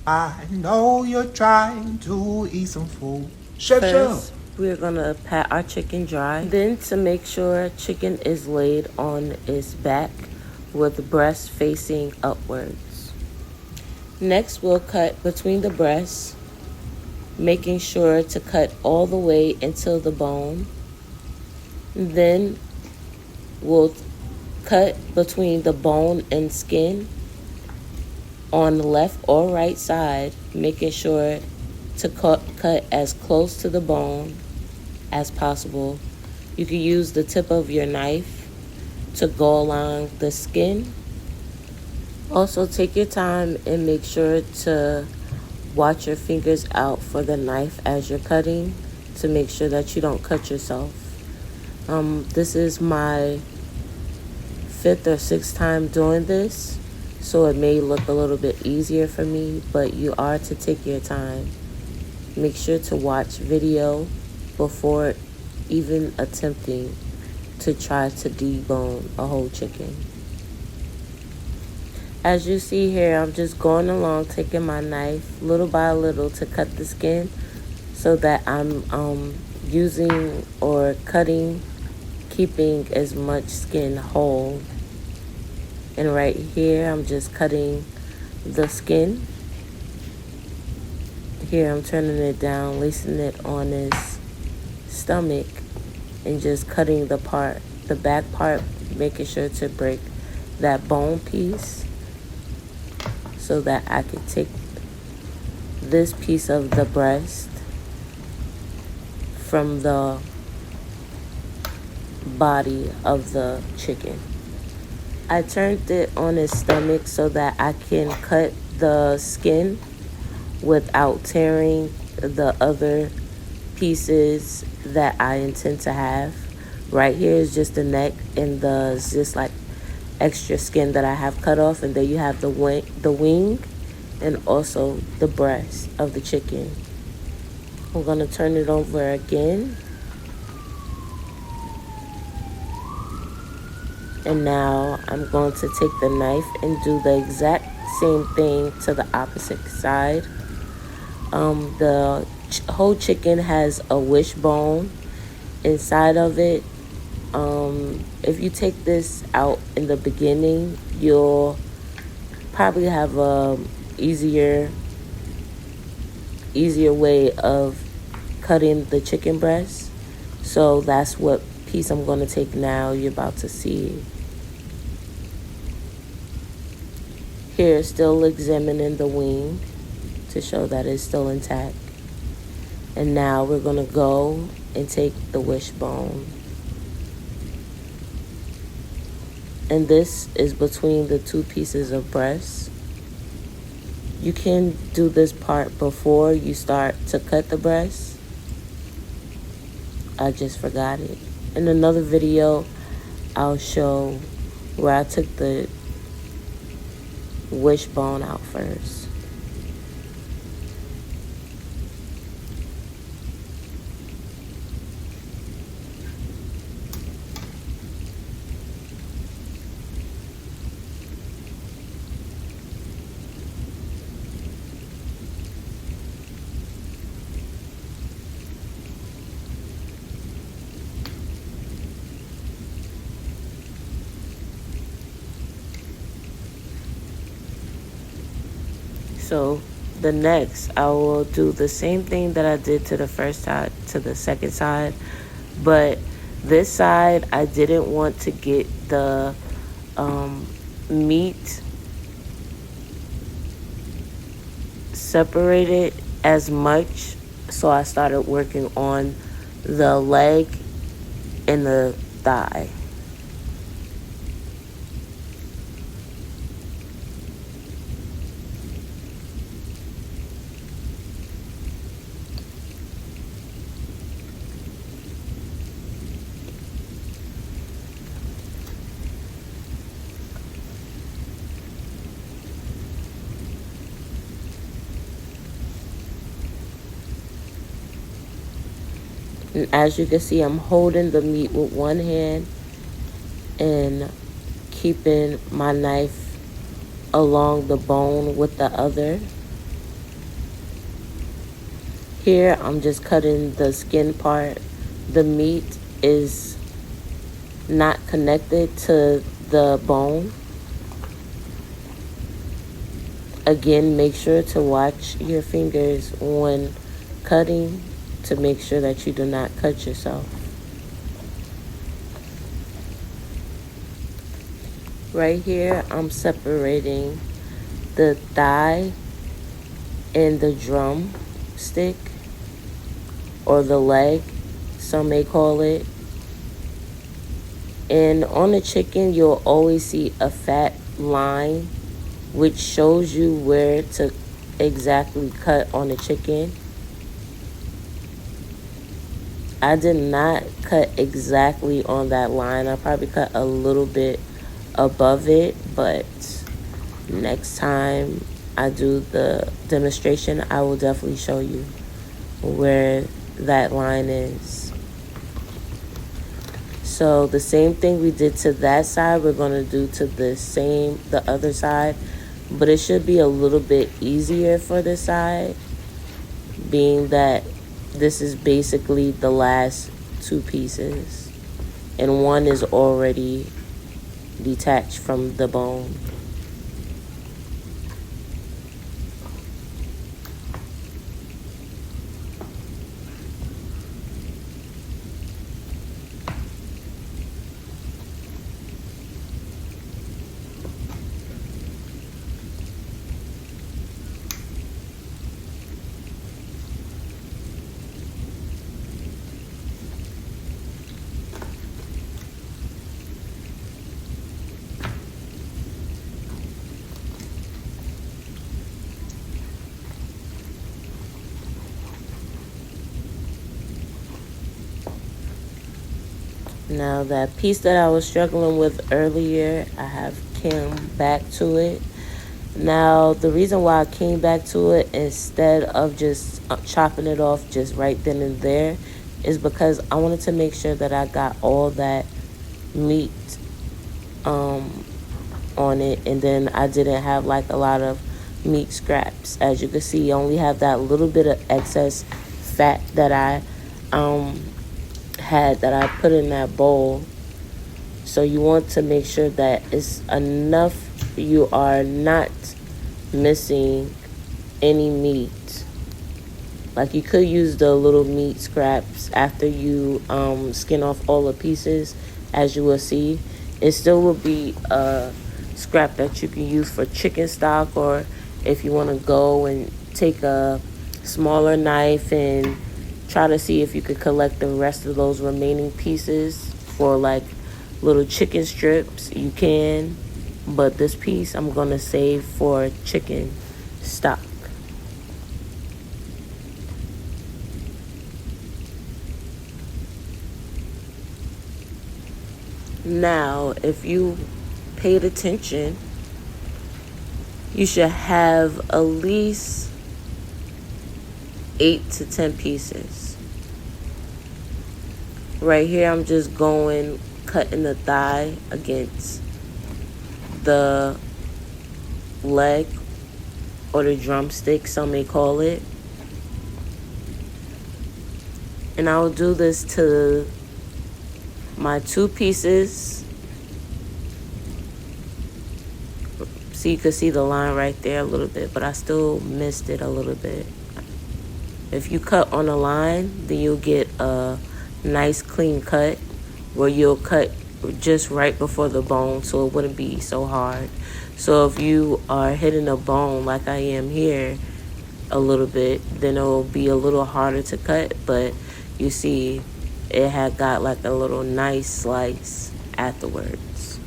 I know you're trying to eat some food. Chef Chef. First, we're gonna pat our chicken dry. Then, to make sure chicken is laid on its back with breast facing upwards. Next, we'll cut between the breasts, making sure to cut all the way until the bone. Then, we'll cut between the bone and skin on the left or right side, making sure to cut as close to the bone as possible. You can use the tip of your knife to go along the skin. Also, take your time and make sure to watch your fingers out for the knife as you're cutting to make sure that you don't cut yourself. This is my 5th or 6th time doing this, so it may look a little bit easier for me, but you are to take your time. Make sure to watch video before even attempting to try to debone a whole chicken. As you see here, I'm just going along, taking my knife little by little to cut the skin so that I'm using or cutting, keeping as much skin whole. And right here, I'm just cutting the skin. Here, I'm turning it down, lacing it on his stomach, and just cutting the back part, making sure to break that bone piece so that I can take this piece of the breast from the body of the chicken. I turned it on his stomach so that I can cut the skin without tearing the other pieces that I intend to have. Right here is just the neck and just like extra skin that I have cut off, and then you have the wing and also the breast of the chicken. I'm gonna turn it over again. And now I'm going to take the knife and do the exact same thing to the opposite side. The whole chicken has a wishbone inside of it. If you take this out in the beginning, you'll probably have a easier way of cutting the chicken breast. So that's what piece I'm going to take now. You're about to see. Here, still examining the wing to show that it's still intact. And now we're going to go and take the wishbone. And this is between the two pieces of breast. You can do this part before you start to cut the breast. I just forgot it. In another video, I'll show where I took the wishbone out first. So the next, I will do the same thing that I did to the first side, to the second side. But this side, I didn't want to get the meat separated as much. So I started working on the leg and the thigh. And as you can see, I'm holding the meat with one hand and keeping my knife along the bone with the other. Here, I'm just cutting the skin part. The meat is not connected to the bone. Again, make sure to watch your fingers when cutting to make sure that you do not cut yourself. Right here, I'm separating the thigh and the drum stick, or the leg, some may call it. And on the chicken, you'll always see a fat line which shows you where to exactly cut on the chicken. I did not cut exactly on that line. I probably cut a little bit above it, but next time I do the demonstration, I will definitely show you where that line is. So the same thing we did to that side, we're going to do to the other side, but it should be a little bit easier for this side, being that this is basically the last two pieces and one is already detached from the bone. Now that piece that I was struggling with earlier, I have came back to it. Now the reason why I came back to it instead of just chopping it off just right then and there is because I wanted to make sure that I got all that meat on it, and then I didn't have like a lot of meat scraps. As you can see, I only have that little bit of excess fat that I had that I put in that bowl. So you want to make sure that it's enough, you are not missing any meat. Like you could use the little meat scraps after you skin off all the pieces. As you will see, it still will be a scrap that you can use for chicken stock, or if you want to go and take a smaller knife and try to see if you could collect the rest of those remaining pieces for like little chicken strips, you can. But this piece I'm going to save for chicken stock. Now, if you paid attention, you should have at least 8 to 10 pieces. Right here, I'm just cutting the thigh against the leg, or the drumstick, some may call it. And I will do this to my 2 pieces. So you can see the line right there a little bit, but I still missed it a little bit. If you cut on a line, then you'll get a nice clean cut where you'll cut just right before the bone, so it wouldn't be so hard. So if you are hitting a bone like I am here a little bit, then it will be a little harder to cut, but you see it had got like a little nice slice afterwards.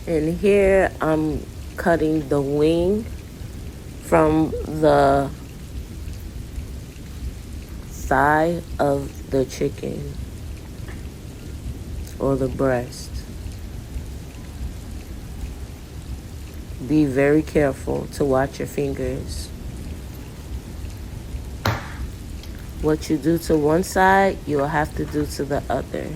And here I'm cutting the wing from the thigh of the chicken, or the breast. Be very careful to watch your fingers. What you do to one side, you'll have to do to the other.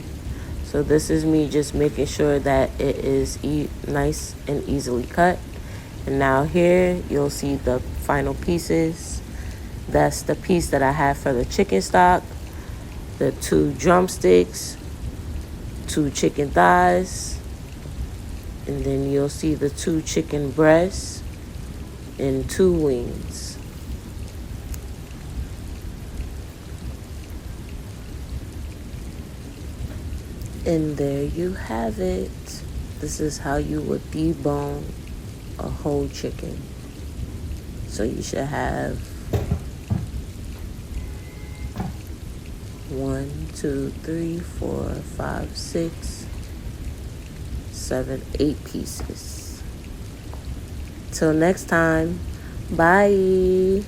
So this is me just making sure that it is nice and easily cut. And now here, you'll see the final pieces. That's the piece that I have for the chicken stock, the 2 drumsticks, 2 chicken thighs, and then you'll see the 2 chicken breasts and 2 wings. And there you have it. This is how you would debone a whole chicken. So you should have 1, 2, 3, 4, 5, 6, 7, 8 pieces. Till next time, bye.